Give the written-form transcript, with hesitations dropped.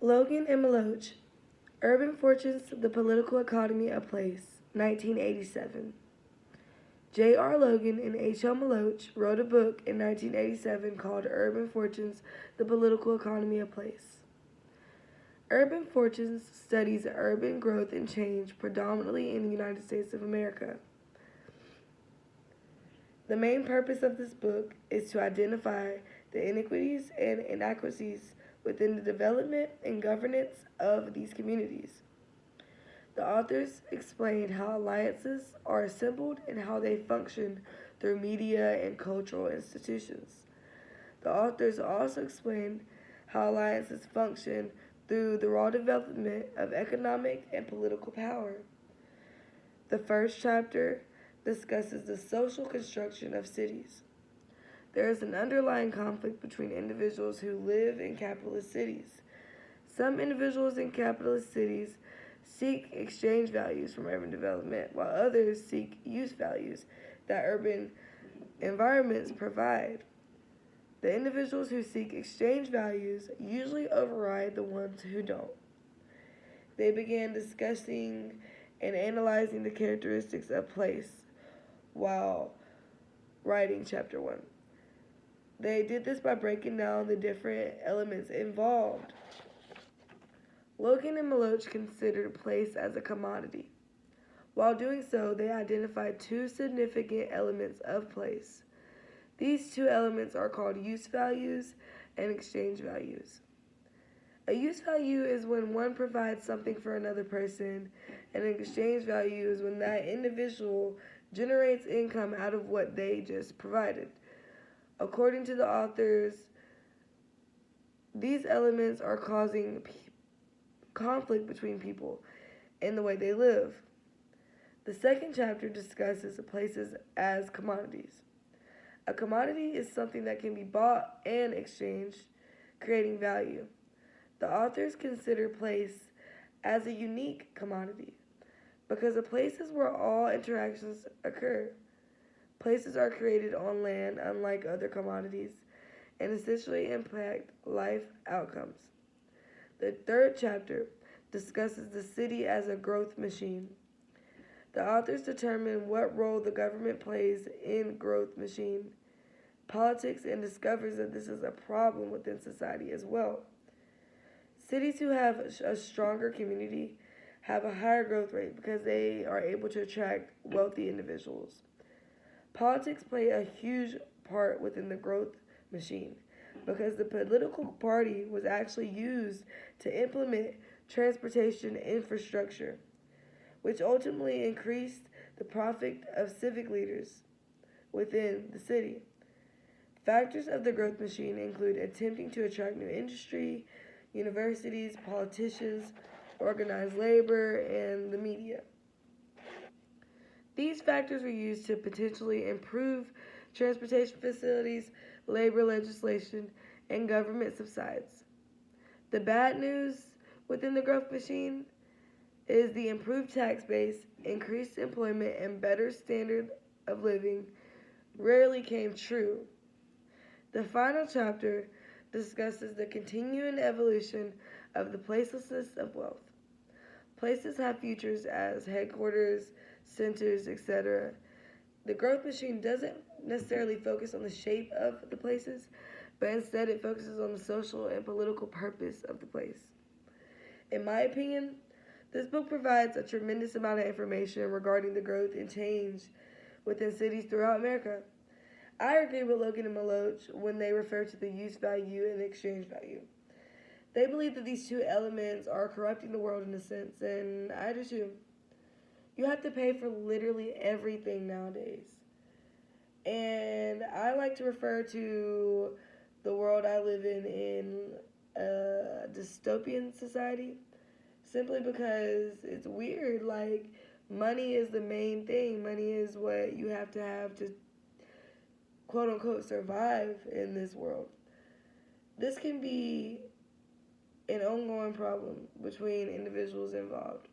Logan and Molotch, Urban Fortunes, The Political Economy of Place, 1987. J.R. Logan and H.L. Molotch wrote a book in 1987 called Urban Fortunes, The Political Economy of Place. Urban Fortunes studies urban growth and change predominantly in the United States of America. The main purpose of this book is to identify the inequities and inequities within the development and governance of these communities. The authors explain how alliances are assembled and how they function through media and cultural institutions. The authors also explain how alliances function through the raw development of economic and political power. The first chapter discusses the social construction of cities. There is an underlying conflict between individuals who live in capitalist cities. Some individuals in capitalist cities seek exchange values from urban development, while others seek use values that urban environments provide. The individuals who seek exchange values usually override the ones who don't. They began discussing and analyzing the characteristics of place while writing chapter 1. They did this by breaking down the different elements involved. Logan and Molotch considered place as a commodity. While doing so, they identified two significant elements of place. These two elements are called use values and exchange values. A use value is when one provides something for another person, and an exchange value is when that individual generates income out of what they just provided. According to the authors, these elements are causing conflict between people and the way they live. The second chapter discusses places as commodities. A commodity is something that can be bought and exchanged, creating value. The authors consider place as a unique commodity because a place is where all interactions occur. Places are created on land, unlike other commodities, and essentially impact life outcomes. The third chapter discusses the city as a growth machine. The authors determine what role the government plays in growth machine politics and discovers that this is a problem within society as well. Cities who have a stronger community have a higher growth rate because they are able to attract wealthy individuals. Politics play a huge part within the growth machine because the political party was actually used to implement transportation infrastructure, which ultimately increased the profit of civic leaders within the city. Factors of the growth machine include attempting to attract new industry, universities, politicians, organized labor, and the media. These factors were used to potentially improve transportation facilities, labor legislation, and government subsides. The bad news within the growth machine is the improved tax base, increased employment, and better standard of living rarely came true. The final chapter discusses the continuing evolution of the placelessness of wealth. Places have features as headquarters, centers, etc. The growth machine doesn't necessarily focus on the shape of the places, but instead it focuses on the social and political purpose of the place. In my opinion, this book provides a tremendous amount of information regarding the growth and change within cities throughout America. I agree with Logan and Molotch when they refer to the use value and the exchange value. They believe that these two elements are corrupting the world in a sense, and I do too. You have to pay for literally everything nowadays. And I like to refer to the world I live in a dystopian society simply because it's weird. Like, money is the main thing. Money is what you have to quote unquote survive in this world. This can be an ongoing problem between individuals involved.